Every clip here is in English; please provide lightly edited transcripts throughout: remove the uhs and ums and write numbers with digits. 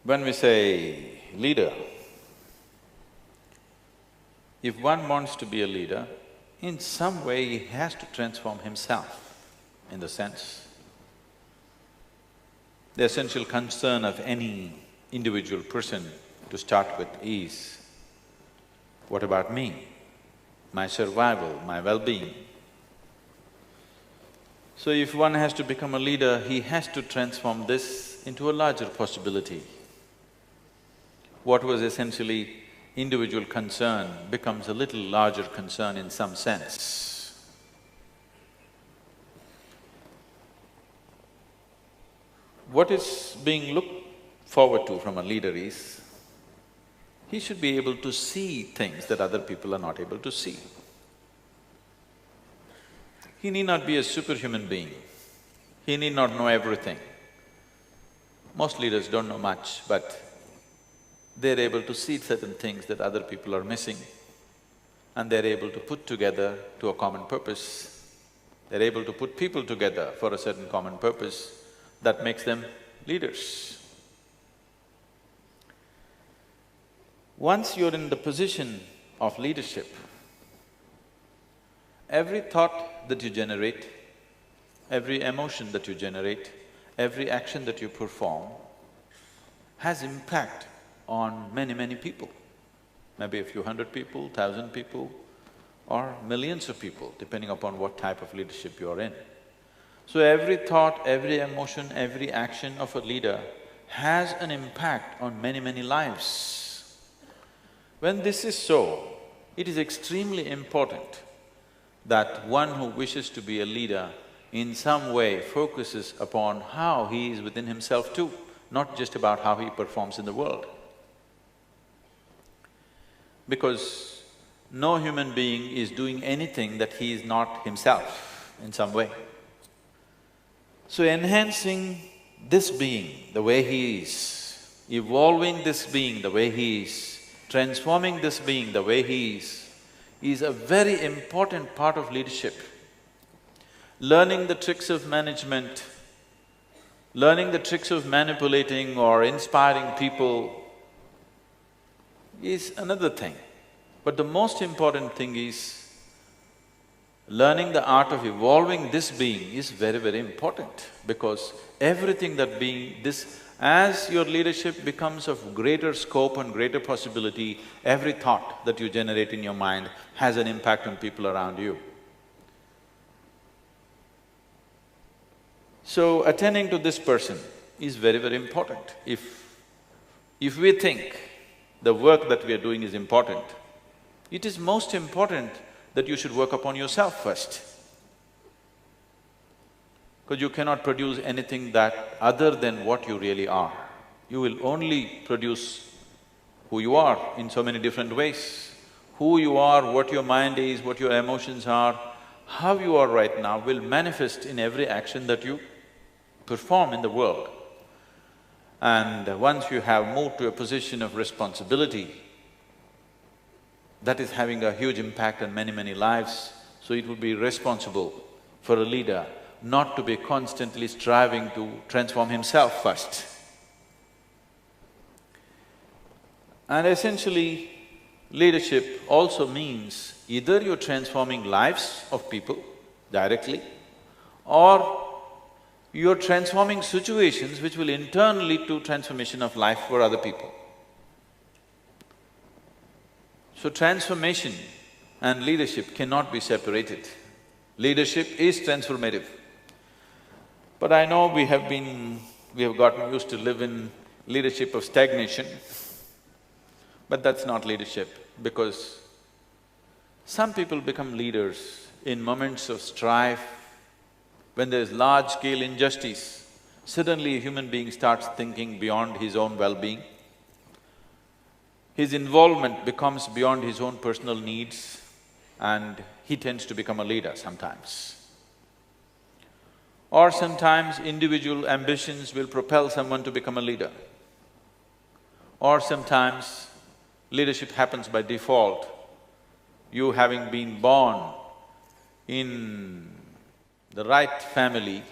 When we say leader, if one wants to be a leader, in some way he has to transform himself, in the sense, the essential concern of any individual person to start with is, what about me, my survival, my well-being? So if one has to become a leader, he has to transform this into a larger possibility. What was essentially individual concern becomes a little larger concern in some sense. What is being looked forward to from a leader is, he should be able to see things that other people are not able to see. He need not be a superhuman being, he need not know everything. Most leaders don't know much, but they're able to see certain things that other people are missing, and they're able to put together to a common purpose. They're able to put people together for a certain common purpose that makes them leaders. Once you're in the position of leadership, every thought that you generate, every emotion that you generate, every action that you perform has impact on many, many people. Maybe a few hundred people, 1,000 people, or millions of people, depending upon what type of leadership you are in. So every thought, every emotion, every action of a leader has an impact on many, many lives. When this is so, it is extremely important that one who wishes to be a leader in some way focuses upon how he is within himself too, not just about how he performs in the world. Because no human being is doing anything that he is not himself in some way. So enhancing this being the way he is, evolving this being the way he is, transforming this being the way he is a very important part of leadership. Learning the tricks of management, learning the tricks of manipulating or inspiring people is another thing. But the most important thing is, learning the art of evolving this being is very, very important, because everything that being… as your leadership becomes of greater scope and greater possibility, every thought that you generate in your mind has an impact on people around you. So attending to this person is very, very important. If we think the work that we are doing is important, it is most important that you should work upon yourself first. Because you cannot produce anything that other than what you really are. You will only produce who you are in so many different ways. Who you are, what your mind is, what your emotions are, how you are right now will manifest in every action that you perform in the world. And once you have moved to a position of responsibility, that is having a huge impact on many, many lives. So it would be responsible for a leader not to be constantly striving to transform himself first. And essentially, leadership also means either you're transforming lives of people directly, or you're transforming situations which will in turn lead to transformation of life for other people. So transformation and leadership cannot be separated. Leadership is transformative. But I know we have gotten used to live in leadership of stagnation, but that's not leadership, because some people become leaders in moments of strife, when there's large-scale injustice. Suddenly a human being starts thinking beyond his own well-being. His involvement becomes beyond his own personal needs, and he tends to become a leader sometimes. Or sometimes individual ambitions will propel someone to become a leader. Or sometimes leadership happens by default. You having been born in the right family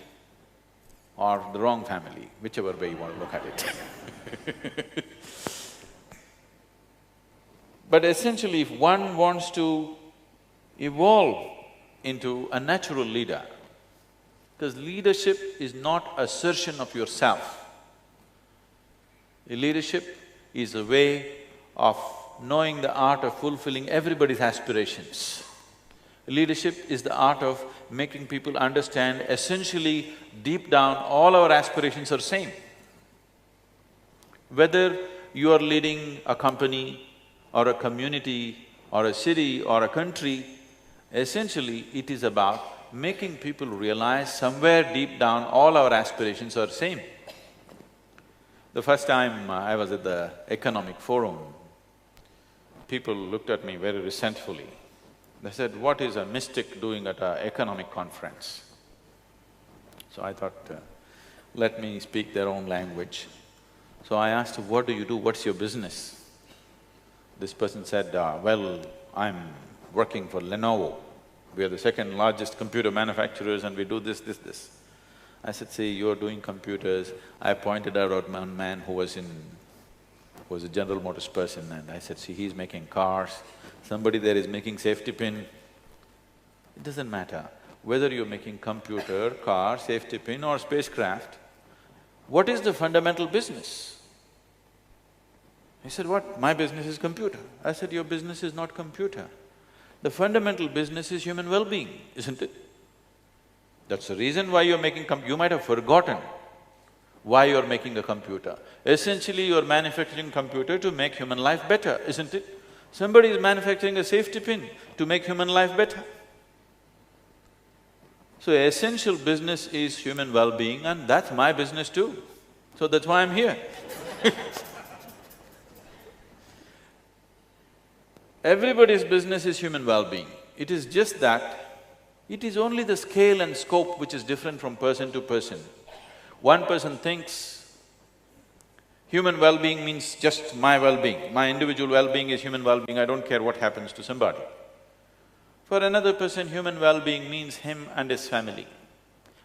or the wrong family, whichever way you want to look at it But essentially, if one wants to evolve into a natural leader, because leadership is not assertion of yourself. Leadership is a way of knowing the art of fulfilling everybody's aspirations. Leadership is the art of making people understand essentially, deep down, all our aspirations are same. Whether you are leading a company or a community or a city or a country, essentially it is about making people realize somewhere deep down all our aspirations are same. The first time I was at the economic forum, people looked at me very resentfully. They said, "What is a mystic doing at an economic conference?" So I thought, let me speak their own language. So I asked, "What do you do? What's your business?" This person said, "Well, I'm working for Lenovo. We are the second largest computer manufacturers and we do this. I said, "See, you're doing computers." I pointed out one man who was a General Motors person, and I said, "See, he's making cars. Somebody there is making safety pin." It doesn't matter whether you're making computer, car, safety pin or spacecraft, what is the fundamental business? He said, "What? My business is computer." I said, "Your business is not computer. The fundamental business is human well-being, isn't it? That's the reason why you're making you might have forgotten why you're making a computer. Essentially, you're manufacturing computer to make human life better, isn't it? Somebody is manufacturing a safety pin to make human life better. So essential business is human well-being and that's my business too. So that's why I'm here." Everybody's business is human well-being. It is just that it is only the scale and scope which is different from person to person. One person thinks human well-being means just my well-being, my individual well-being is human well-being, I don't care what happens to somebody. For another person, human well-being means him and his family.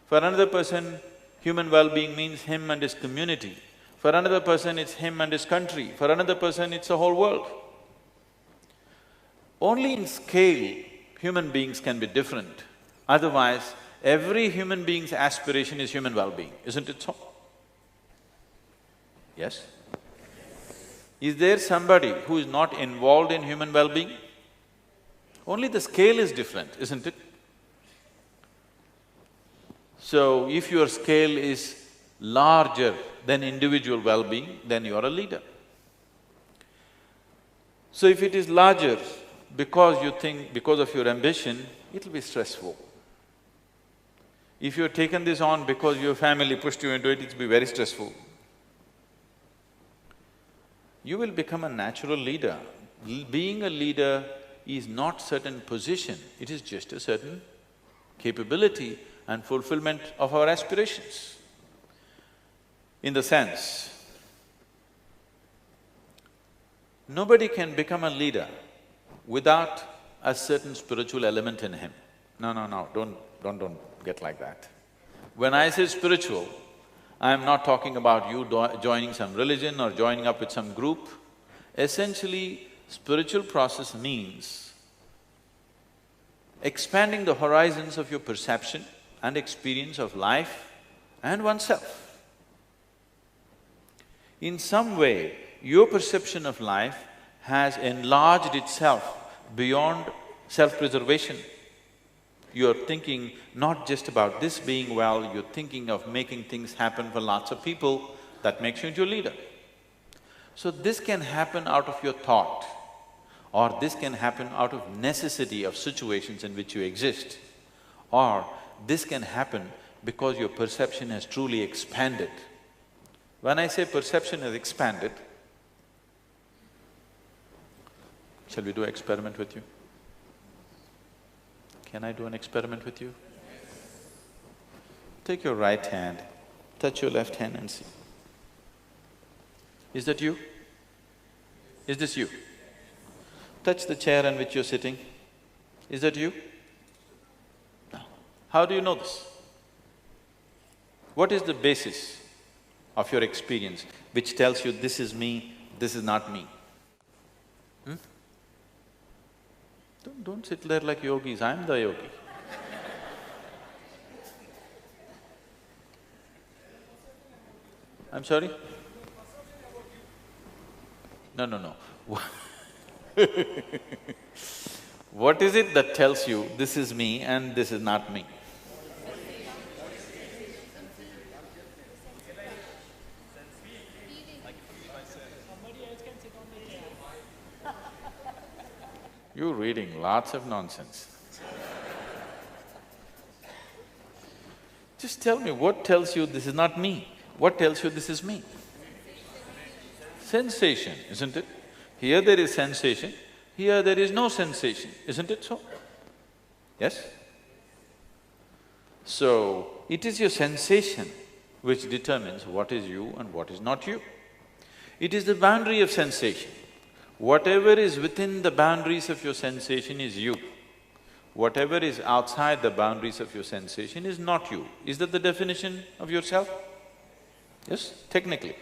For another person, human well-being means him and his community. For another person, it's him and his country. For another person, it's the whole world. Only in scale, human beings can be different. Otherwise, every human being's aspiration is human well-being, isn't it so? Yes? Is there somebody who is not involved in human well-being? Only the scale is different, isn't it? So, if your scale is larger than individual well-being, then you are a leader. So if it is larger because you think, because of your ambition, it'll be stressful. If you've taken this on because your family pushed you into it, it'll be very stressful. You will become a natural leader. Being a leader is not certain position, it is just a certain capability and fulfillment of our aspirations. In the sense, nobody can become a leader without a certain spiritual element in him. No, don't get like that. When I say spiritual, I am not talking about you joining some religion or joining up with some group. Essentially, spiritual process means expanding the horizons of your perception and experience of life and oneself. In some way, your perception of life has enlarged itself beyond self-preservation. You're thinking not just about this being well, you're thinking of making things happen for lots of people, that makes you into a leader. So this can happen out of your thought, or this can happen out of necessity of situations in which you exist, or this can happen because your perception has truly expanded. When I say perception has expanded, shall we do an experiment with you? Can I do an experiment with you? Take your right hand, touch your left hand and see. Is that you? Is this you? Touch the chair on which you're sitting. Is that you? No. How do you know this? What is the basis of your experience which tells you this is me, this is not me? Hmm? Don't sit there like yogis, I'm the yogi. I'm sorry? No, no, no. What is it that tells you this is me and this is not me? You're reading lots of nonsense. Just tell me, what tells you this is not me? What tells you this is me? Sensation, isn't it? Here there is sensation, here there is no sensation, isn't it so? Yes? So, it is your sensation which determines what is you and what is not you. It is the boundary of sensation. Whatever is within the boundaries of your sensation is you. Whatever is outside the boundaries of your sensation is not you. Is that the definition of yourself? Yes, technically.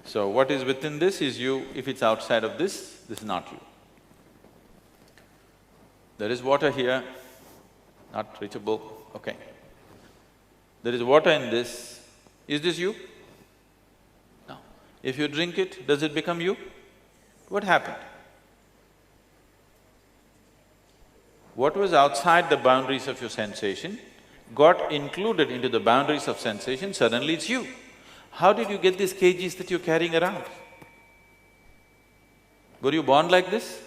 So what is within this is you, if it's outside of this is not you. There is water here, not reachable, okay. There is water in this, is this you? No. If you drink it, does it become you? What happened? What was outside the boundaries of your sensation got included into the boundaries of sensation, suddenly it's you. How did you get these kgs that you're carrying around? Were you born like this?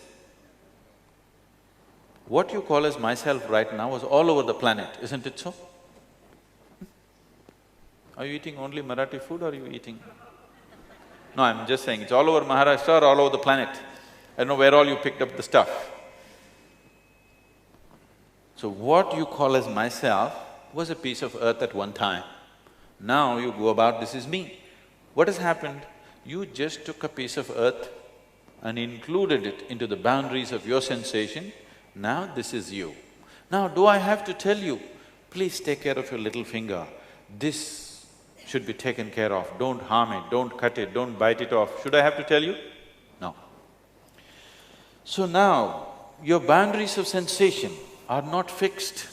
What you call as myself right now was all over the planet, isn't it so? Are you eating only Marathi food or are you eating… No, I'm just saying, it's all over Maharashtra or all over the planet. I don't know where all you picked up the stuff. So what you call as myself was a piece of earth at one time. Now you go about, this is me. What has happened? You just took a piece of earth and included it into the boundaries of your sensation. Now this is you. Now do I have to tell you, please take care of your little finger, this should be taken care of, don't harm it, don't cut it, don't bite it off. Should I have to tell you? No. So now, your boundaries of sensation are not fixed.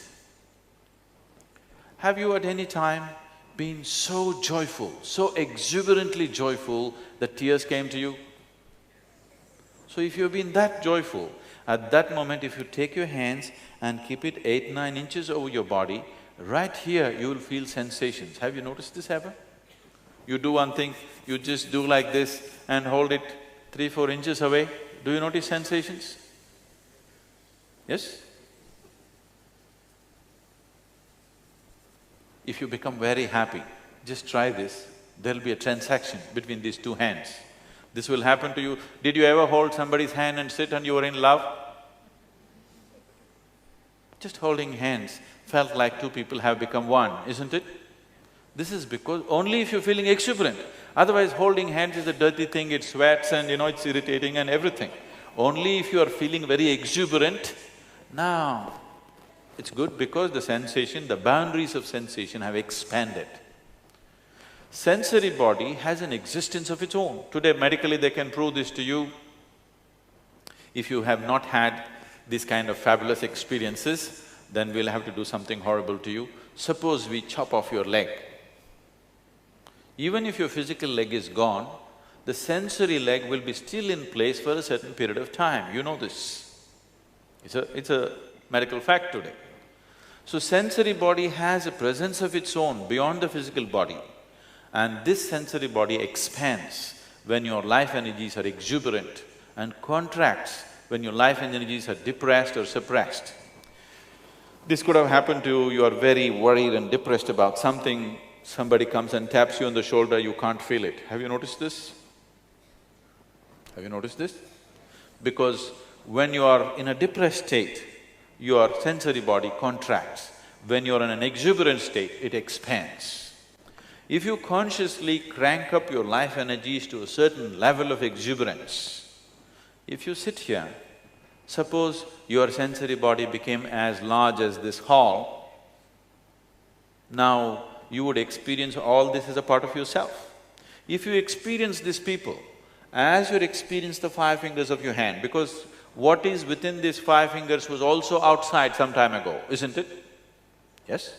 Have you at any time been so joyful, so exuberantly joyful that tears came to you? So if you've been that joyful, at that moment if you take your hands and keep it 8–9 inches over your body, right here you will feel sensations. Have you noticed this ever? You do one thing, you just do like this and hold it 3–4 inches away, do you notice sensations? Yes? If you become very happy, just try this, there'll be a transaction between these two hands. This will happen to you. Did you ever hold somebody's hand and sit and you were in love? Just holding hands felt like two people have become one, isn't it? This is because only if you're feeling exuberant, otherwise holding hands is a dirty thing, it sweats and it's irritating and everything. Only if you are feeling very exuberant, now it's good because the sensation, the boundaries of sensation have expanded. Sensory body has an existence of its own. Today medically they can prove this to you. If you have not had these kind of fabulous experiences, then we'll have to do something horrible to you. Suppose we chop off your leg. Even if your physical leg is gone, the sensory leg will be still in place for a certain period of time, you know this. It's a medical fact today. So sensory body has a presence of its own beyond the physical body, and this sensory body expands when your life energies are exuberant and contracts when your life energies are depressed or suppressed. This could have happened to you, you are very worried and depressed about something, somebody comes and taps you on the shoulder, you can't feel it. Have you noticed this? Have you noticed this? Because when you are in a depressed state, your sensory body contracts. When you're in an exuberant state, it expands. If you consciously crank up your life energies to a certain level of exuberance, if you sit here, suppose your sensory body became as large as this hall, now you would experience all this as a part of yourself. If you experience these people as you experience the five fingers of your hand, because what is within these five fingers was also outside some time ago, isn't it? Yes?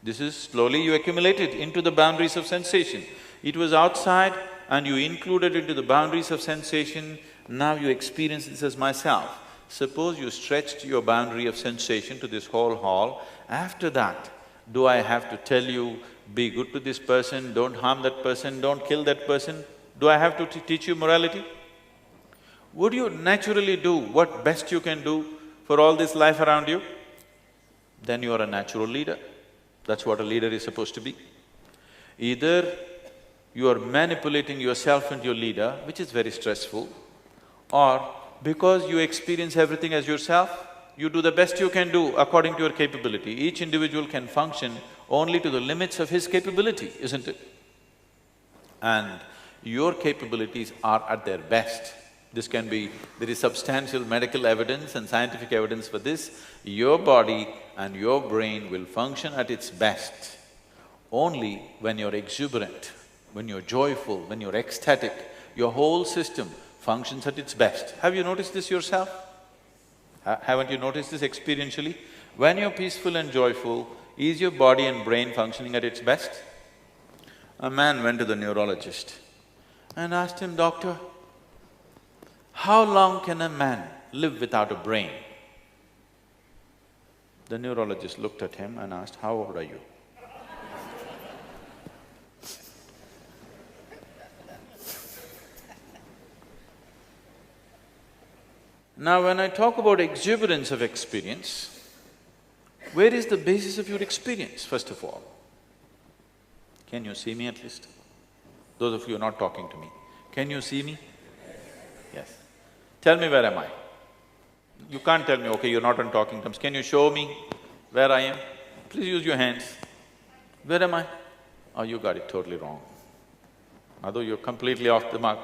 This is slowly you accumulated into the boundaries of sensation. It was outside and you included into the boundaries of sensation, now you experience this as myself. Suppose you stretched your boundary of sensation to this whole hall, after that, do I have to tell you, be good to this person, don't harm that person, don't kill that person? Do I have to teach you morality? Would you naturally do what best you can do for all this life around you? Then you are a natural leader. That's what a leader is supposed to be. Either you are manipulating yourself into your leader, which is very stressful, or because you experience everything as yourself, you do the best you can do according to your capability. Each individual can function only to the limits of his capability, isn't it? And your capabilities are at their best. This can be… there is substantial medical evidence and scientific evidence for this. Your body and your brain will function at its best only when you're exuberant, when you're joyful, when you're ecstatic. Your whole system functions at its best. Have you noticed this yourself? Haven't you noticed this experientially? When you're peaceful and joyful, is your body and brain functioning at its best? A man went to the neurologist and asked him, "Doctor, how long can a man live without a brain?" The neurologist looked at him and asked, "How old are you?" Now, when I talk about exuberance of experience, where is the basis of your experience, first of all? Can you see me at least? Those of you not talking to me, can you see me? Yes. Tell me, where am I? You can't tell me, okay, you're not on talking terms. Can you show me where I am? Please use your hands. Where am I? Oh, you got it totally wrong. Although you're completely off the mark.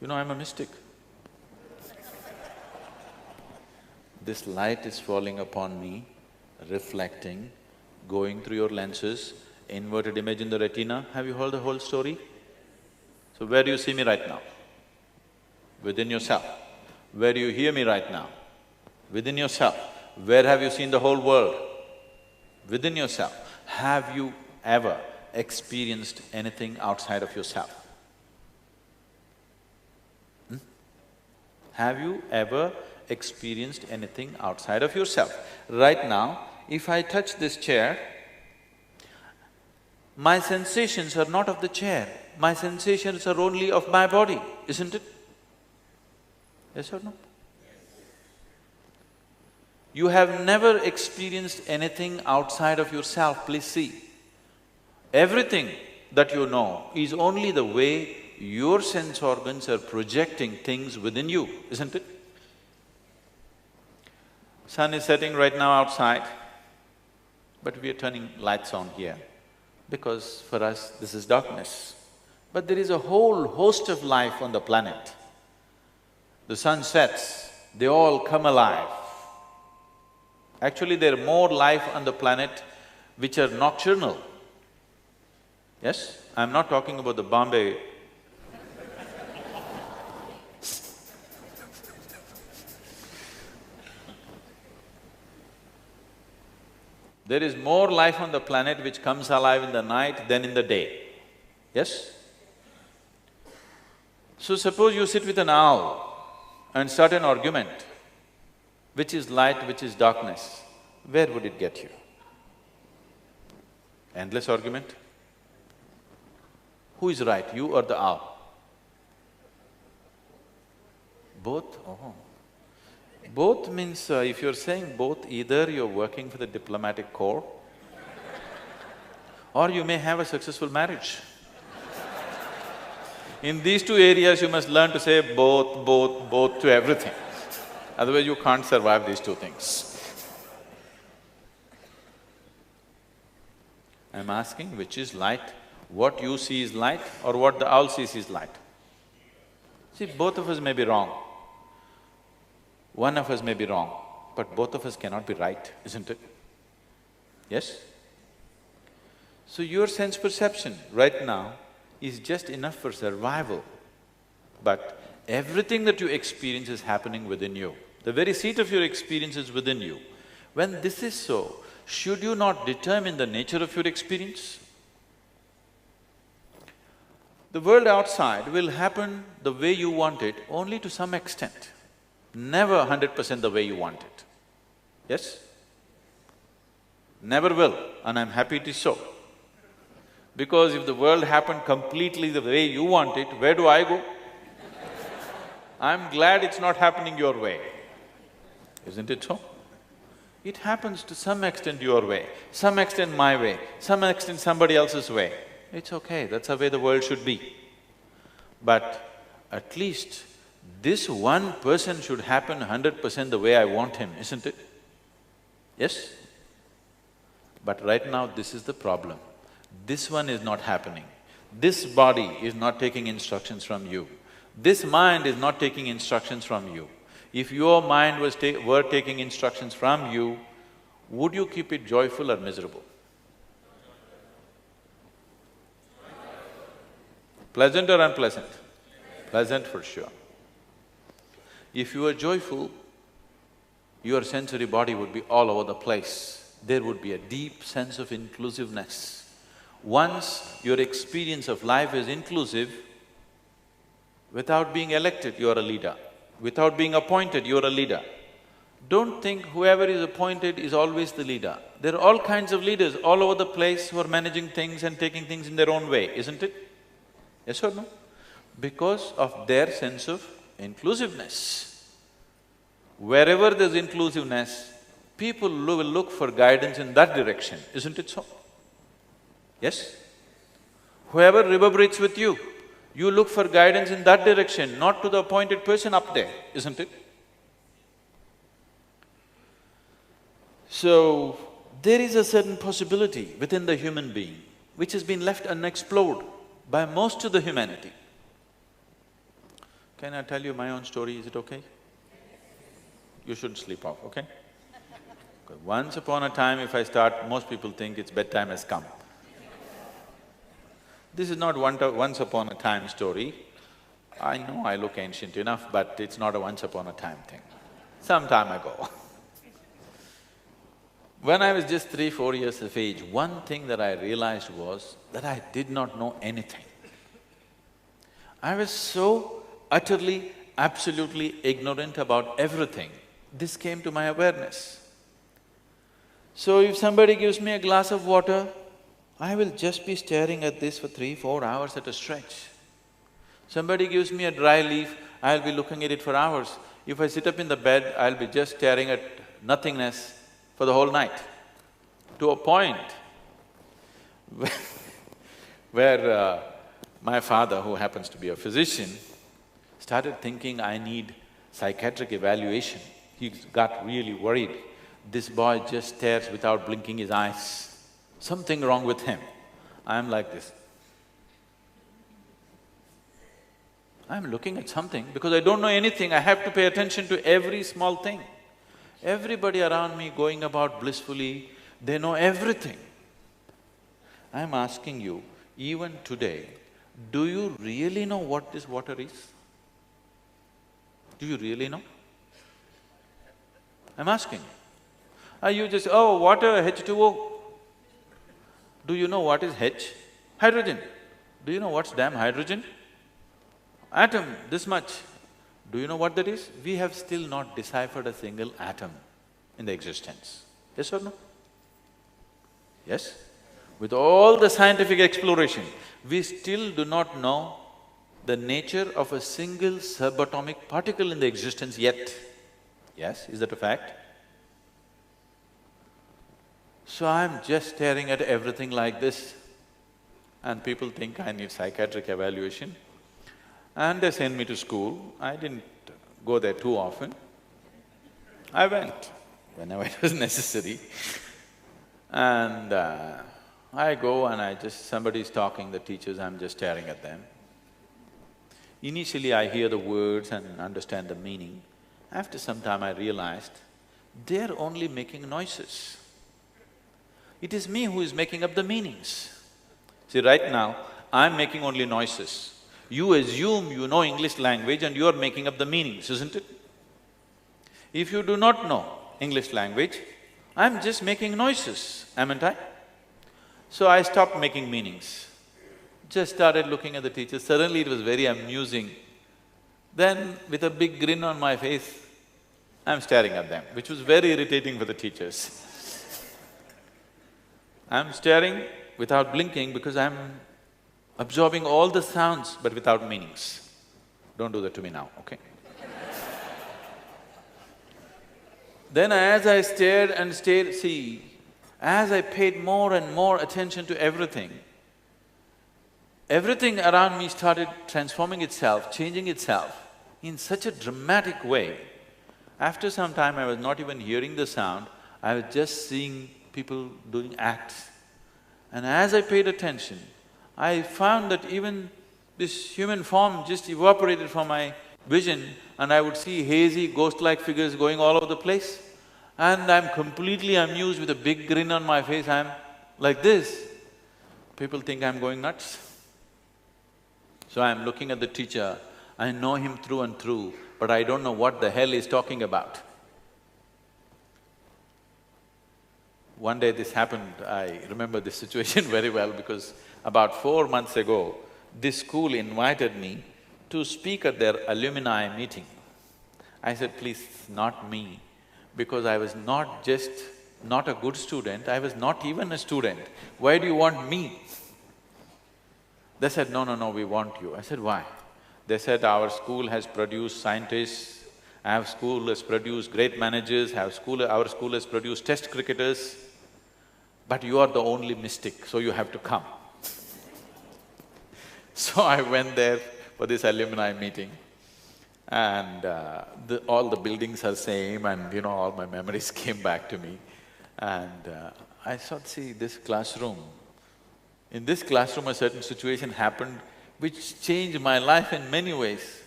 You know, I'm a mystic. This light is falling upon me, reflecting, going through your lenses, inverted image in the retina. Have you heard the whole story? So where do you see me right now? Within yourself. Where do you hear me right now? Within yourself. Where have you seen the whole world? Within yourself. Have you ever experienced anything outside of yourself? Have you ever experienced anything outside of yourself? Right now, if I touch this chair, my sensations are not of the chair, my sensations are only of my body, isn't it? Yes or no? You have never experienced anything outside of yourself, please see. Everything that you know is only the way your sense organs are projecting things within you, isn't it? Sun is setting right now outside, but we are turning lights on here because for us this is darkness. But there is a whole host of life on the planet. The sun sets, they all come alive. Actually, there are more life on the planet which are nocturnal. Yes? I'm not talking about the Bombay there is more life on the planet which comes alive in the night than in the day. Yes? So suppose you sit with an owl and start an argument, which is light, which is darkness, where would it get you? Endless argument? Who is right, you or the owl? Both? Oh. Both means, if you're saying both, either you're working for the diplomatic corps or you may have a successful marriage. In these two areas, you must learn to say both to everything. Otherwise, you can't survive these two things. I'm asking which is light, what you see is light or what the owl sees is light. See, both of us may be wrong. One of us may be wrong, but both of us cannot be right, isn't it? Yes? So your sense perception right now is just enough for survival, but everything that you experience is happening within you. The very seat of your experience is within you. When this is so, should you not determine the nature of your experience? The world outside will happen the way you want it only to some extent, never 100% the way you want it. Yes? Never will, and I'm happy it is so. Because if the world happened completely the way you want it, where do I go? I'm glad it's not happening your way. Isn't it so? It happens to some extent your way, some extent my way, some extent somebody else's way. It's okay, that's the way the world should be. But at least this one person should happen 100% the way I want him, isn't it? Yes? But right now this is the problem. This one is not happening. This body is not taking instructions from you. This mind is not taking instructions from you. If your mind were taking instructions from you, would you keep it joyful or miserable? Pleasant or unpleasant? Pleasant for sure. If you are joyful, your sensory body would be all over the place. There would be a deep sense of inclusiveness. Once your experience of life is inclusive, without being elected, you are a leader. Without being appointed, you are a leader. Don't think whoever is appointed is always the leader. There are all kinds of leaders all over the place who are managing things and taking things in their own way, isn't it? Yes or no? Because of their sense of inclusiveness. Wherever there's inclusiveness, people will look for guidance in that direction, isn't it so? Yes? Whoever reverberates with you, you look for guidance in that direction, not to the appointed person up there, isn't it? So, there is a certain possibility within the human being which has been left unexplored by most of the humanity. Can I tell you my own story, is it okay? You shouldn't sleep off, okay? Because once upon a time, if I start, most people think it's bedtime has come. This is not once upon a time story. I know I look ancient enough, but it's not a once upon a time thing. Some time ago. When I was just 3-4 years of age, one thing that I realized was that I did not know anything. I was so utterly, absolutely ignorant about everything. This came to my awareness. So if somebody gives me a glass of water, I will just be staring at this for 3-4 hours at a stretch. Somebody gives me a dry leaf, I'll be looking at it for hours. If I sit up in the bed, I'll be just staring at nothingness for the whole night. To a point where my father, who happens to be a physician, started thinking I need psychiatric evaluation. He got really worried. This boy just stares without blinking his eyes. Something wrong with him. I'm like this. I'm looking at something because I don't know anything, I have to pay attention to every small thing. Everybody around me going about blissfully, they know everything. I'm asking you, even today, do you really know what this water is? Do you really know? I'm asking. Are you just, oh, water, H2O? Do you know what is H? Hydrogen. Do you know what's damn hydrogen? Atom, this much. Do you know what that is? We have still not deciphered a single atom in the existence. Yes or no? Yes? With all the scientific exploration, we still do not know the nature of a single subatomic particle in the existence yet. Yes, is that a fact? So I'm just staring at everything like this, and people think I need psychiatric evaluation. And they send me to school. I didn't go there too often. I went whenever it was necessary. And I go and somebody's talking, the teachers, I'm just staring at them. Initially I hear the words and understand the meaning. After some time I realized, they're only making noises. It is me who is making up the meanings. See, right now, I'm making only noises. You assume you know English language and you are making up the meanings, isn't it? If you do not know English language, I'm just making noises, haven't I? So I stopped making meanings. Just started looking at the teachers. Suddenly it was very amusing. Then, with a big grin on my face, I'm staring at them, which was very irritating for the teachers. I'm staring without blinking because I'm absorbing all the sounds but without meanings. Don't do that to me now, okay? Then as I stared and stared, see, as I paid more and more attention to everything, everything around me started transforming itself, changing itself in such a dramatic way. After some time, I was not even hearing the sound, I was just seeing people doing acts. And as I paid attention, I found that even this human form just evaporated from my vision and I would see hazy, ghost-like figures going all over the place. And I'm completely amused with a big grin on my face, I'm like this. People think I'm going nuts. So I'm looking at the teacher, I know him through and through, but I don't know what the hell he's talking about. One day this happened, I remember this situation very well because about 4 months ago, this school invited me to speak at their alumni meeting. I said, please, not me, because I was not just not a good student, I was not even a student. Why do you want me? They said, no, we want you. I said, why? They said, our school has produced scientists, our school has produced great managers, our school has produced test cricketers, but you are the only mystic, so you have to come. So I went there for this alumni meeting and all the buildings are same and all my memories came back to me. And I thought, see, this classroom, in this classroom a certain situation happened which changed my life in many ways.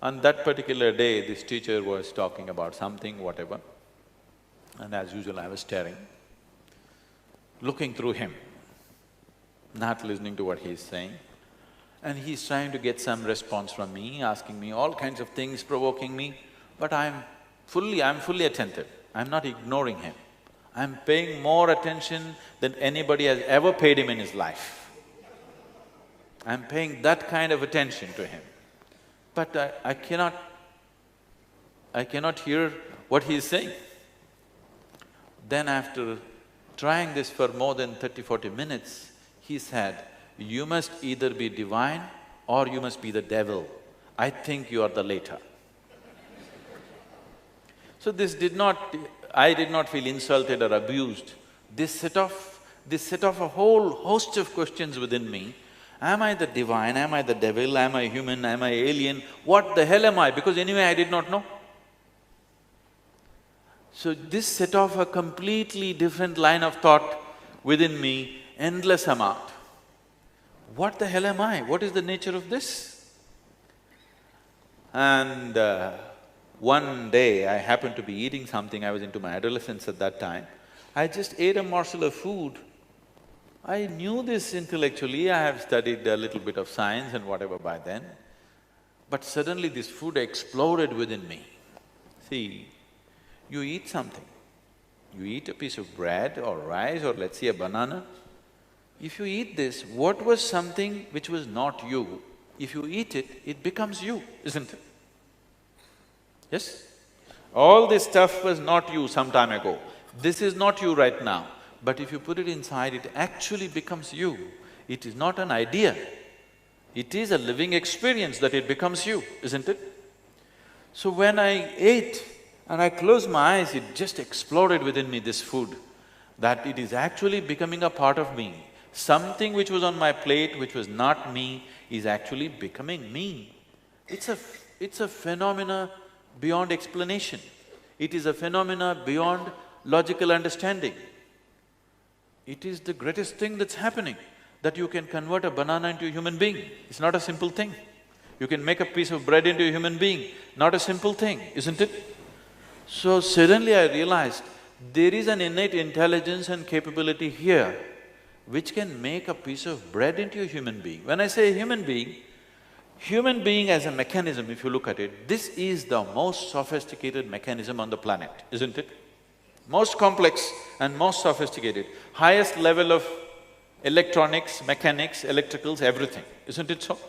On that particular day, this teacher was talking about something, whatever, and as usual I was staring, looking through him, not listening to what he's saying. And he's trying to get some response from me, asking me all kinds of things, provoking me, but I'm fully attentive, I'm not ignoring him. I'm paying more attention than anybody has ever paid him in his life. I'm paying that kind of attention to him. But I cannot hear what he is saying. Then after trying this for more than 30–40 minutes, he said, you must either be divine or you must be the devil. I think you are the latter. So I did not feel insulted or abused. This set off a whole host of questions within me. Am I the divine? Am I the devil? Am I human? Am I alien? What the hell am I? Because anyway I did not know. So this set off a completely different line of thought within me, endless amount. What the hell am I? What is the nature of this? And one day I happened to be eating something, I was into my adolescence at that time. I just ate a morsel of food. I knew this intellectually, I have studied a little bit of science and whatever by then, but suddenly this food exploded within me. See, you eat something, you eat a piece of bread or rice or let's say a banana. If you eat this, what was something which was not you, if you eat it, it becomes you, isn't it? Yes? All this stuff was not you some time ago. This is not you right now. But if you put it inside, it actually becomes you. It is not an idea. It is a living experience that it becomes you, isn't it? So when I ate and I closed my eyes, it just exploded within me, this food, that it is actually becoming a part of me. Something which was on my plate, which was not me, is actually becoming me. It's a phenomena beyond explanation. It is a phenomena beyond logical understanding. It is the greatest thing that's happening, that you can convert a banana into a human being. It's not a simple thing. You can make a piece of bread into a human being, not a simple thing, isn't it? So suddenly I realized, There is an innate intelligence and capability here which can make a piece of bread into a human being. When I say human being as a mechanism, if you look at it, this is the most sophisticated mechanism on the planet, isn't it? Most complex and most sophisticated, highest level of electronics, mechanics, electricals, everything, isn't it so?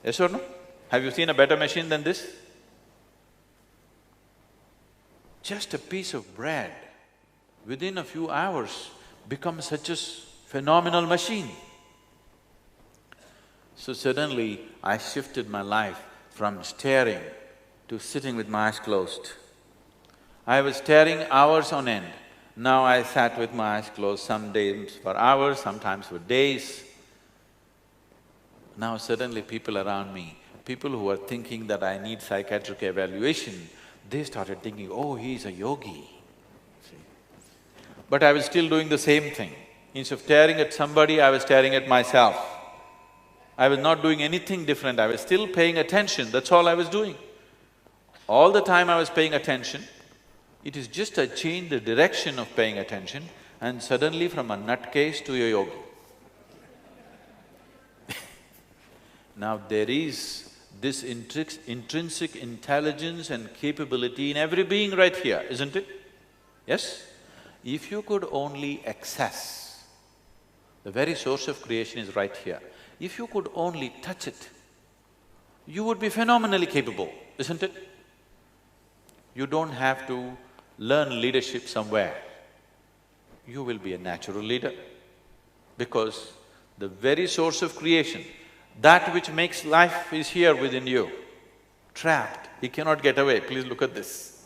Yes or no? Have you seen a better machine than this? Just a piece of bread, within a few hours, becomes such a phenomenal machine. So suddenly, I shifted my life from staring to sitting with my eyes closed. I was staring hours on end. Now I sat with my eyes closed, some days for hours, sometimes for days. Now suddenly people around me, people who were thinking that I need psychiatric evaluation, they started thinking, oh, he's a yogi. See? But I was still doing the same thing. Instead of staring at somebody, I was staring at myself. I was not doing anything different, I was still paying attention, that's all I was doing. All the time I was paying attention, it is just I changed the direction of paying attention and suddenly from a nutcase to a yogi. Now there is this intrinsic intelligence and capability in every being right here, isn't it? Yes? If you could only access, the very source of creation is right here. If you could only touch it, you would be phenomenally capable, isn't it? You don't have to learn leadership somewhere. You will be a natural leader because the very source of creation, that which makes life is here within you, trapped, he cannot get away. Please look at this.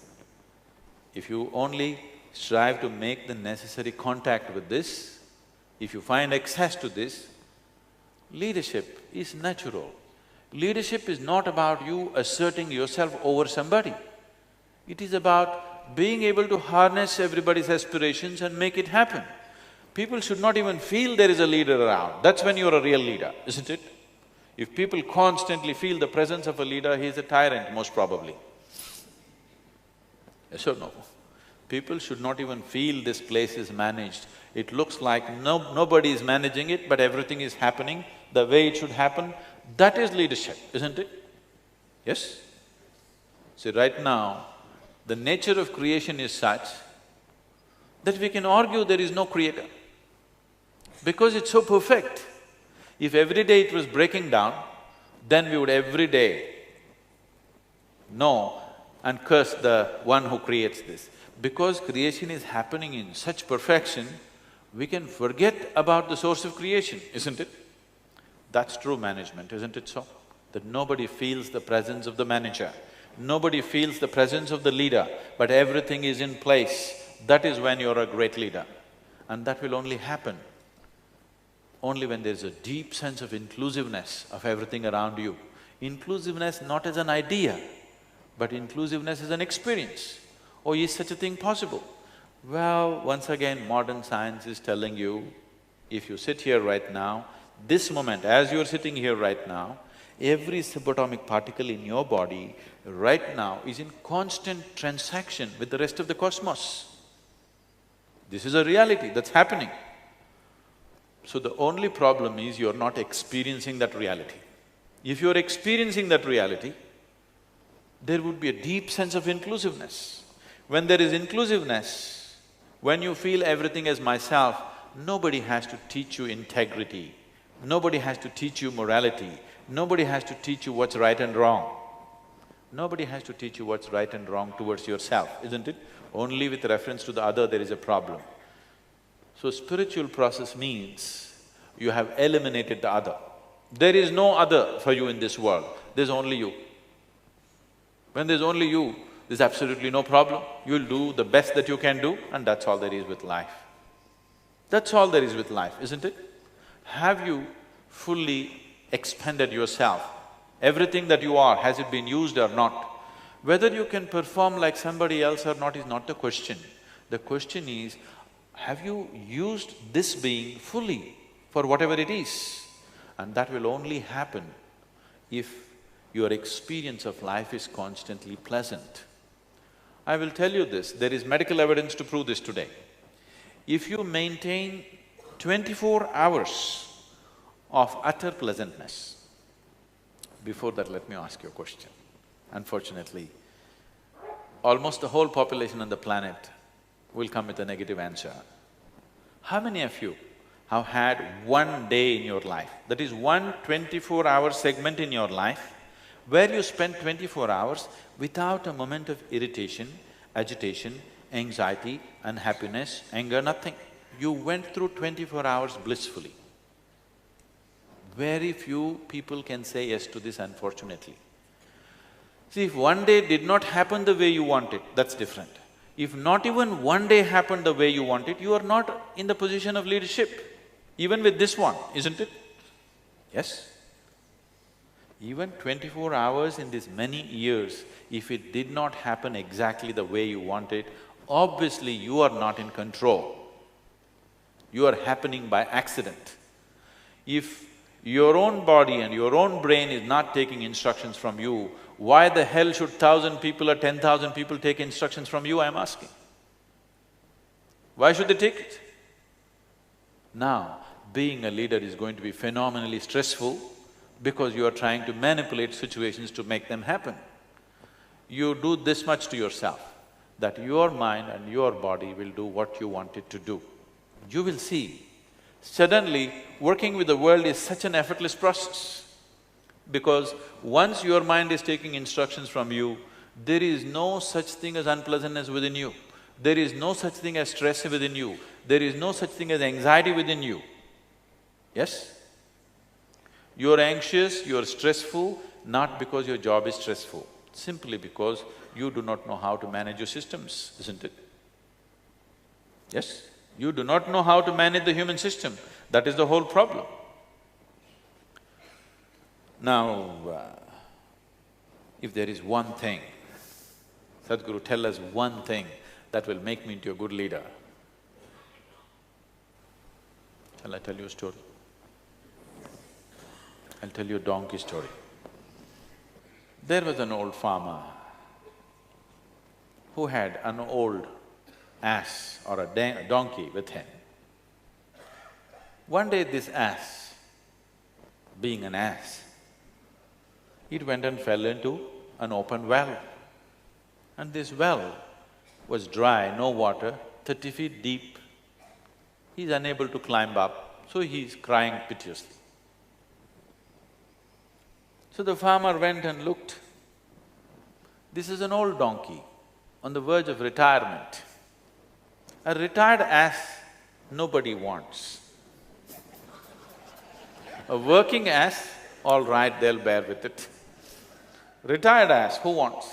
If you only strive to make the necessary contact with this, if you find access to this, leadership is natural. Leadership is not about you asserting yourself over somebody. It is about being able to harness everybody's aspirations and make it happen. People should not even feel there is a leader around, that's when you're a real leader, isn't it? If people constantly feel the presence of a leader, he is a tyrant most probably. Yes or no? People should not even feel this place is managed. It looks like nobody is managing it, but everything is happening the way it should happen. That is leadership, isn't it? Yes? See, right now, the nature of creation is such that we can argue there is no creator because it's so perfect. If every day it was breaking down, then we would every day know and curse the one who creates this. Because creation is happening in such perfection, we can forget about the source of creation, isn't it? That's true management, isn't it so? That nobody feels the presence of the manager, nobody feels the presence of the leader, but everything is in place. That is when you're a great leader. And that will only happen only when there's a deep sense of inclusiveness of everything around you. Inclusiveness not as an idea, but inclusiveness as an experience. Oh, is such a thing possible? Well, once again, modern science is telling you, if you sit here right now, this moment, as you're sitting here right now, every subatomic particle in your body right now is in constant transaction with the rest of the cosmos. This is a reality that's happening. So the only problem is you're not experiencing that reality. If you're experiencing that reality, there would be a deep sense of inclusiveness. When there is inclusiveness, when you feel everything as myself, nobody has to teach you integrity, nobody has to teach you morality, nobody has to teach you what's right and wrong. Nobody has to teach you what's right and wrong towards yourself, isn't it? Only with reference to the other there is a problem. So spiritual process means you have eliminated the other. There is no other for you in this world, there's only you. When there's only you, there's absolutely no problem. You'll do the best that you can do and that's all there is with life. That's all there is with life, isn't it? Have you fully expended yourself? Everything that you are, has it been used or not? Whether you can perform like somebody else or not is not the question. The question is, have you used this being fully for whatever it is? And that will only happen if your experience of life is constantly pleasant. I will tell you this, there is medical evidence to prove this today. If you maintain 24 hours of utter pleasantness, before that let me ask you a question. Unfortunately, almost the whole population on the planet will come with a negative answer. How many of you have had one day in your life, that is one 24-hour segment in your life, where you spent 24 hours without a moment of irritation, agitation, anxiety, unhappiness, anger, nothing? You went through 24 hours blissfully. Very few people can say yes to this, unfortunately. See, if one day did not happen the way you want it, that's different. If not even one day happened the way you want it, you are not in the position of leadership, even with this one, isn't it? Yes? Even 24 hours in these many years, if it did not happen exactly the way you want it, obviously you are not in control. You are happening by accident. If your own body and your own brain is not taking instructions from you, why the hell should 1,000 people or 10,000 people take instructions from you, I'm asking? Why should they take it? Now, being a leader is going to be phenomenally stressful because you are trying to manipulate situations to make them happen. You do this much to yourself, that your mind and your body will do what you want it to do. You will see, suddenly working with the world is such an effortless process. Because once your mind is taking instructions from you, there is no such thing as unpleasantness within you. There is no such thing as stress within you. There is no such thing as anxiety within you. Yes? You're anxious, you're stressful, not because your job is stressful, simply because you do not know how to manage your systems, isn't it? Yes? You do not know how to manage the human system, that is the whole problem. Now, if there is one thing, Sadhguru, tell us one thing that will make me into a good leader. Shall I tell you a story? I'll tell you a donkey story. There was an old farmer who had an old ass or a donkey with him. One day this ass, being an ass, it went and fell into an open well. And this well was dry, no water, 30 feet deep. He's unable to climb up, so he's crying piteously. So the farmer went and looked. This is an old donkey on the verge of retirement. A retired ass nobody wants. A working ass, all right, they'll bear with it. Retired ass, who wants?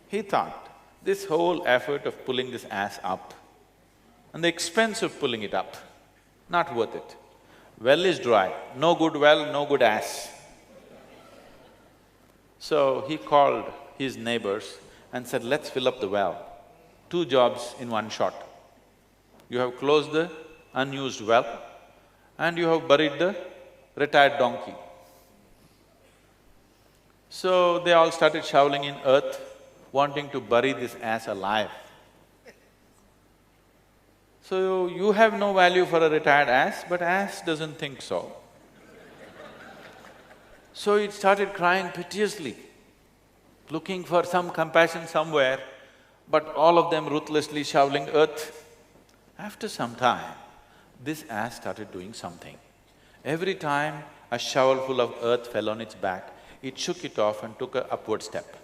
He thought, this whole effort of pulling this ass up and the expense of pulling it up, not worth it. Well is dry, no good well, no good ass. So he called his neighbors and said, let's fill up the well. 2 jobs in one shot. You have closed the unused well and you have buried the retired donkey. So they all started shoveling in earth, wanting to bury this ass alive. So you have no value for a retired ass, but ass doesn't think so. So it started crying piteously, looking for some compassion somewhere, but all of them ruthlessly shoveling earth. After some time, this ass started doing something. Every time a shovelful of earth fell on its back, it shook it off and took an upward step.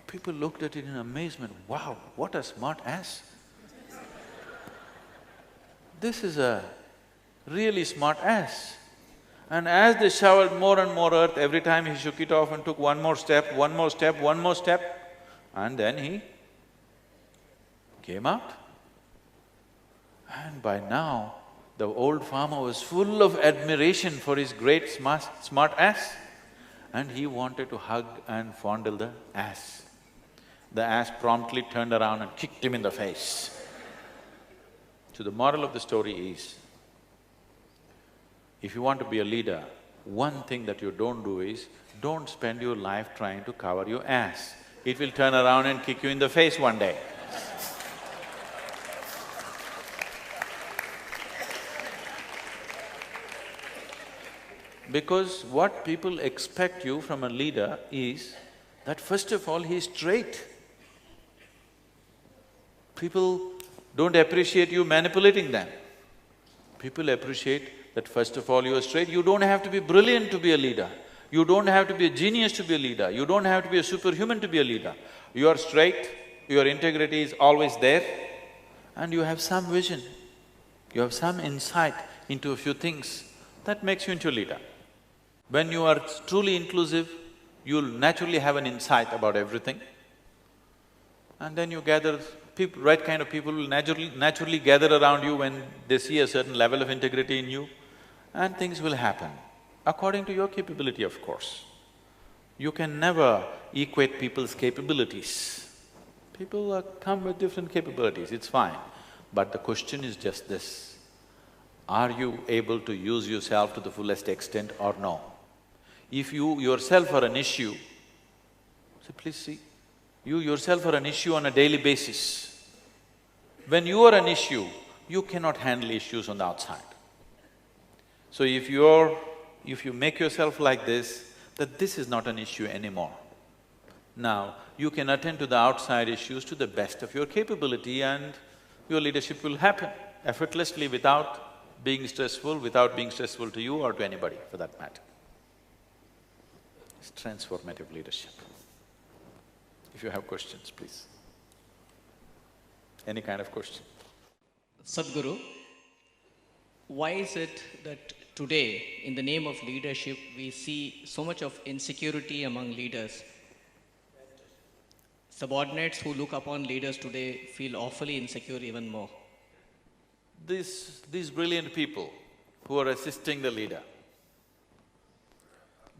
People looked at it in amazement, wow, what a smart ass. This is a really smart ass. And as they shoveled more and more earth, every time he shook it off and took one more step, one more step, one more step, and then he came out. And by now, the old farmer was full of admiration for his great smart ass, and he wanted to hug and fondle the ass. The ass promptly turned around and kicked him in the face. So the moral of the story is, if you want to be a leader, one thing that you don't do is, don't spend your life trying to cover your ass. it will turn around and kick you in the face one day. Because what people expect you from a leader is that first of all, he is straight. People don't appreciate you manipulating them. People appreciate that first of all, you are straight. You don't have to be brilliant to be a leader. You don't have to be a genius to be a leader. You don't have to be a superhuman to be a leader. You are straight, your integrity is always there, and you have some vision. You have some insight into a few things that makes you into a leader. When you are truly inclusive, you'll naturally have an insight about everything. And then you gather people, right kind of people will naturally gather around you when they see a certain level of integrity in you, and things will happen, according to your capability, of course. You can never equate people's capabilities. People come with different capabilities, it's fine. But the question is just this, are you able to use yourself to the fullest extent or no? If you yourself are an issue, so please see, you yourself are an issue on a daily basis. When you are an issue, you cannot handle issues on the outside. So if you make yourself like this, that this is not an issue anymore. Now, you can attend to the outside issues to the best of your capability and your leadership will happen effortlessly without being stressful to you or to anybody for that matter. It's transformative leadership. If you have questions, please. Any kind of question. Sadhguru, why is it that today, in the name of leadership, we see so much of insecurity among leaders? Subordinates who look upon leaders today feel awfully insecure even more. These brilliant people who are assisting the leader,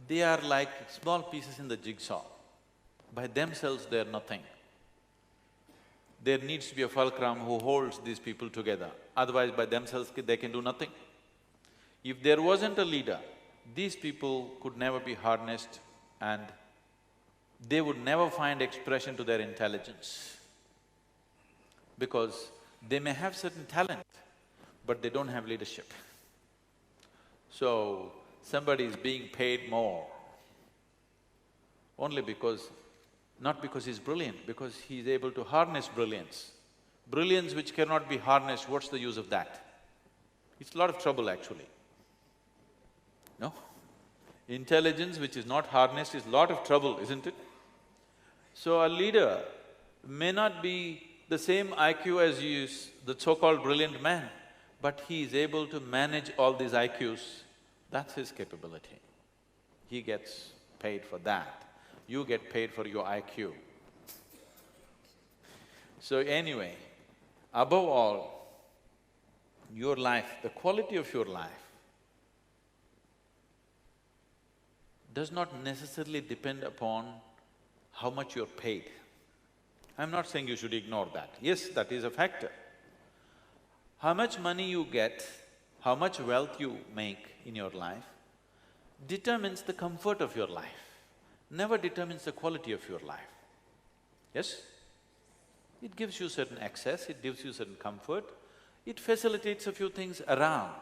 they are like small pieces in the jigsaw. By themselves, they are nothing. There needs to be a fulcrum who holds these people together, otherwise by themselves they can do nothing. If there wasn't a leader, these people could never be harnessed and they would never find expression to their intelligence. Because they may have certain talent, but they don't have leadership. So, somebody is being paid more only because… not because he's brilliant, because he's able to harness brilliance. Brilliance which cannot be harnessed, what's the use of that? It's a lot of trouble actually. No? Intelligence which is not harnessed is a lot of trouble, isn't it? So a leader may not be the same IQ as the so-called brilliant man, but he is able to manage all these IQs. That's his capability. He gets paid for that. You get paid for your IQ. So anyway, above all, your life, the quality of your life does not necessarily depend upon how much you're paid. I'm not saying you should ignore that. Yes, that is a factor. How much money you get, how much wealth you make in your life determines the comfort of your life, never determines the quality of your life. Yes? It gives you certain access, it gives you certain comfort, it facilitates a few things around.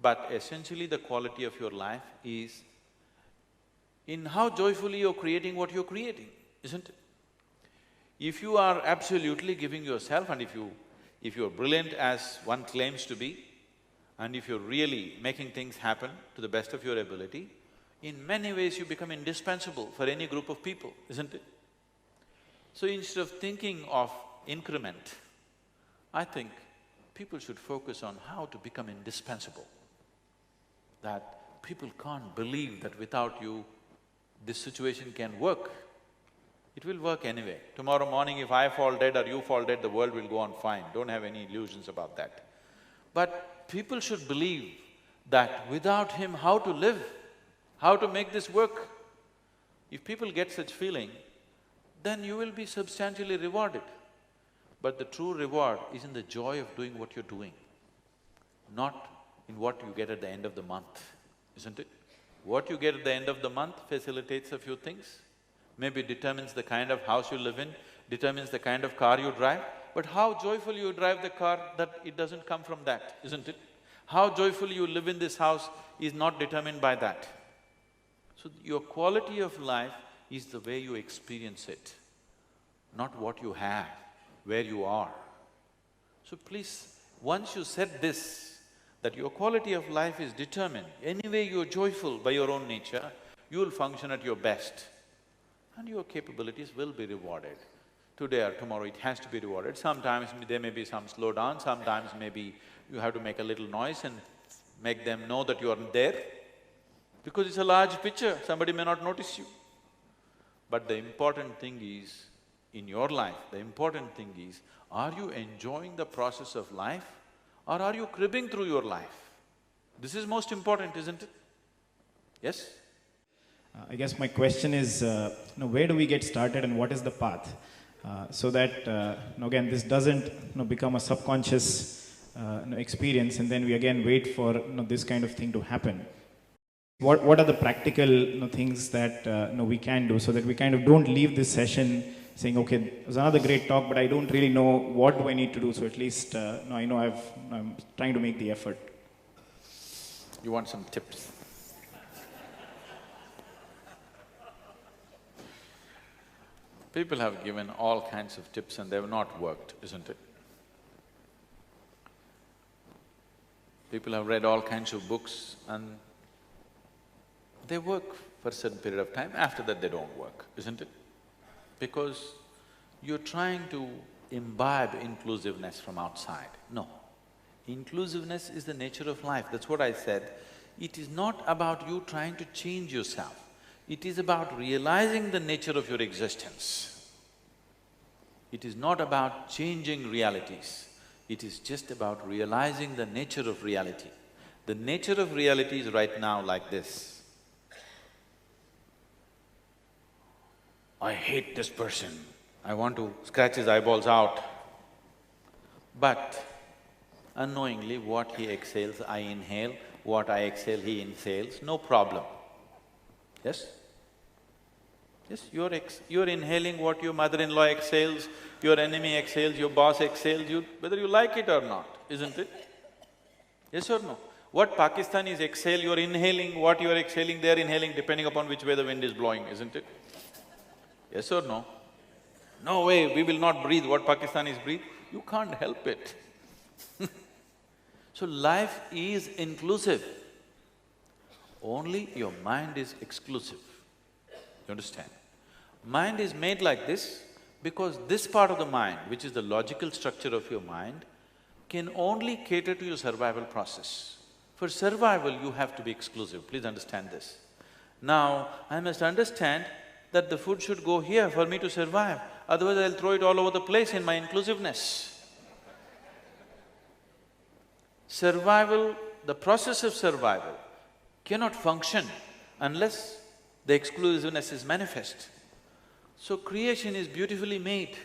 But essentially the quality of your life is in how joyfully you're creating what you're creating, isn't it? If you are absolutely giving yourself and if you're brilliant as one claims to be, and if you're really making things happen to the best of your ability, in many ways you become indispensable for any group of people, isn't it? So instead of thinking of increment, I think people should focus on how to become indispensable. That people can't believe that without you, this situation can work. It will work anyway. Tomorrow morning if I fall dead or you fall dead, the world will go on fine, don't have any illusions about that. But people should believe that without him, how to live, how to make this work. If people get such feeling, then you will be substantially rewarded. But the true reward is in the joy of doing what you're doing, not in what you get at the end of the month, isn't it? What you get at the end of the month facilitates a few things, maybe determines the kind of house you live in, determines the kind of car you drive, but how joyful you drive the car, that it doesn't come from that, isn't it? How joyful you live in this house is not determined by that. So your quality of life is the way you experience it, not what you have, where you are. So please, once you said this, that your quality of life is determined, anyway you're joyful by your own nature, you will function at your best and your capabilities will be rewarded. Today or tomorrow it has to be rewarded. Sometimes there may be some slowdown, sometimes maybe you have to make a little noise and make them know that you are there. Because it's a large picture, somebody may not notice you. But the important thing is, in your life, the important thing is, are you enjoying the process of life or are you cribbing through your life? This is most important, isn't it? Yes? I guess my question is, where do we get started and what is the path? So that, again, this doesn't become a subconscious experience and then we again wait for this kind of thing to happen. What are the practical things that we can do so that we kind of don't leave this session saying, okay, it was another great talk, but I don't really know what do I need to do, so at least I know I'm trying to make the effort. You want some tips? People have given all kinds of tips and they have not worked, isn't it? People have read all kinds of books and they work for a certain period of time, after that they don't work, isn't it? Because you're trying to imbibe inclusiveness from outside. No. Inclusiveness is the nature of life, that's what I said. It is not about you trying to change yourself. It is about realizing the nature of your existence. It is not about changing realities. It is just about realizing the nature of reality. The nature of reality is right now like this. I hate this person, I want to scratch his eyeballs out. But unknowingly, what he exhales, I inhale, what I exhale, he inhales, no problem. Yes? Yes, you're inhaling what your mother-in-law exhales, your enemy exhales, your boss exhales, whether you like it or not, isn't it? Yes or no? What Pakistanis exhale, you're inhaling, what you're exhaling, they're inhaling, depending upon which way the wind is blowing, isn't it? Yes or no? No way, we will not breathe what Pakistanis breathe. You can't help it. So life is inclusive. Only your mind is exclusive. You understand? Mind is made like this because this part of the mind, which is the logical structure of your mind, can only cater to your survival process. For survival, you have to be exclusive, please understand this. Now, I must understand that the food should go here for me to survive, otherwise I'll throw it all over the place in my inclusiveness. Survival, the process of survival cannot function unless the exclusiveness is manifest. So creation is beautifully made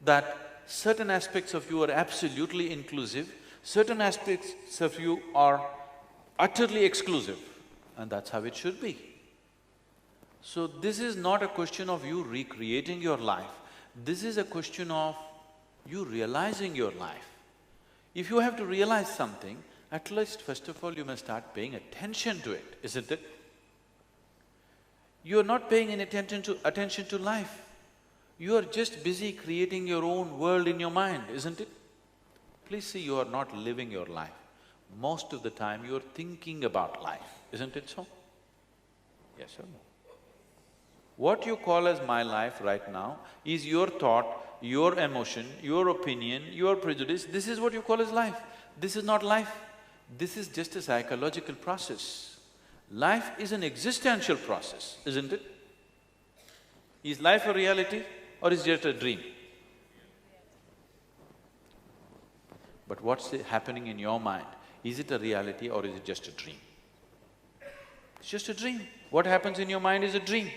that certain aspects of you are absolutely inclusive, certain aspects of you are utterly exclusive, and that's how it should be. So this is not a question of you recreating your life, this is a question of you realizing your life. If you have to realize something, at least first of all you must start paying attention to it, isn't it? You are not paying any attention to life. You are just busy creating your own world in your mind, isn't it? Please see, you are not living your life. Most of the time you are thinking about life, isn't it so? Yes or no? What you call as my life right now is your thought, your emotion, your opinion, your prejudice, this is what you call as life. This is not life, this is just a psychological process. Life is an existential process, isn't it? Is life a reality or is it just a dream? But what's happening in your mind? Is it a reality or is it just a dream? It's just a dream. What happens in your mind is a dream.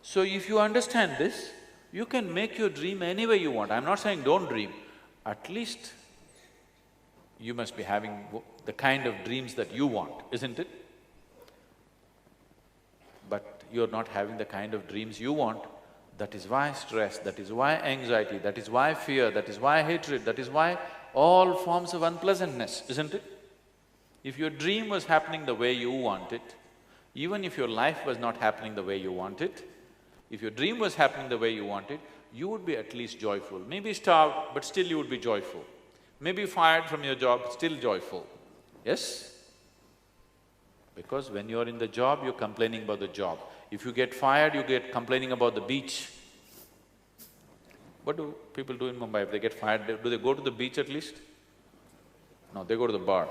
So if you understand this, you can make your dream any way you want. I'm not saying don't dream, at least you must be having the kind of dreams that you want, isn't it? But you're not having the kind of dreams you want. That is why stress, that is why anxiety, that is why fear, that is why hatred, that is why all forms of unpleasantness, isn't it? If your dream was happening the way you want it, even if your life was not happening the way you want it, if your dream was happening the way you want it, you would be at least joyful. Maybe starved, but still you would be joyful. Maybe fired from your job, still joyful. Yes? Because when you're in the job, you're complaining about the job. If you get fired, you get complaining about the beach. What do people do in Mumbai if they get fired? Do they go to the beach at least? No, they go to the bar.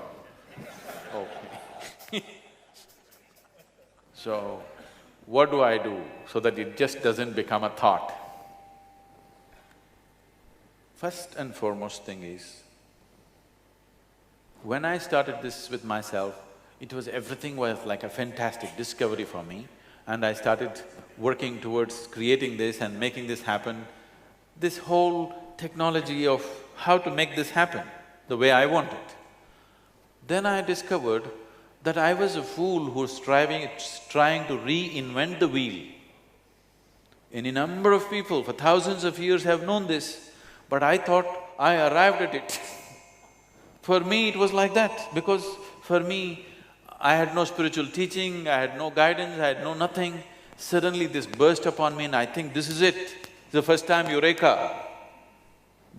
Okay. So, what do I do so that it just doesn't become a thought? First and foremost thing is, when I started this with myself, everything was like a fantastic discovery for me, and I started working towards creating this and making this happen. This whole technology of how to make this happen the way I want it. Then I discovered that I was a fool who was trying to reinvent the wheel. Any number of people for thousands of years have known this, but I thought I arrived at it. For me, it was like that, because for me, I had no spiritual teaching, I had no guidance, I had no nothing. Suddenly this burst upon me and I think this is it. It's the first time eureka.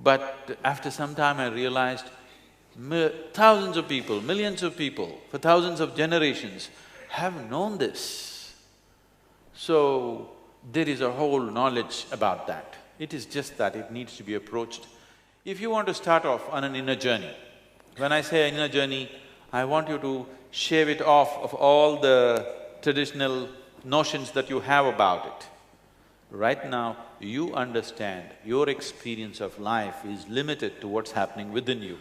But after some time I realized thousands of people, millions of people, for thousands of generations have known this. So, there is a whole knowledge about that. It is just that it needs to be approached. If you want to start off on an inner journey, when I say inner journey, I want you to shave it off of all the traditional notions that you have about it. Right now, you understand your experience of life is limited to what's happening within you.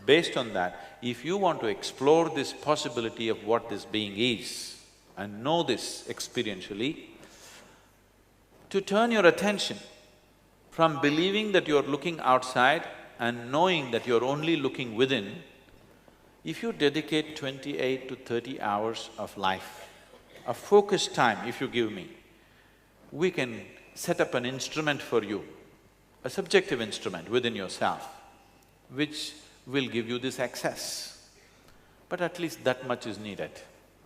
Based on that, if you want to explore this possibility of what this being is and know this experientially, to turn your attention from believing that you're looking outside and knowing that you're only looking within, if you dedicate 28 to 30 hours of life, a focused time if you give me, we can set up an instrument for you, a subjective instrument within yourself, which will give you this access. But at least that much is needed.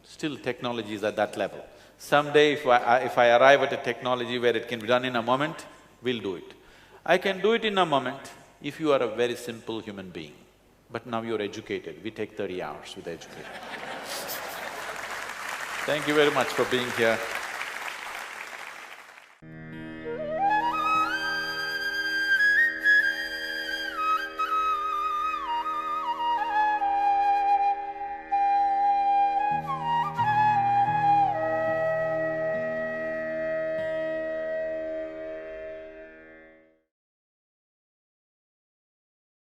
Still technology is at that level. Someday if I arrive at a technology where it can be done in a moment, we'll do it. I can do it in a moment if you are a very simple human being. But now you're educated, we take 30 hours with education. Thank you very much for being here.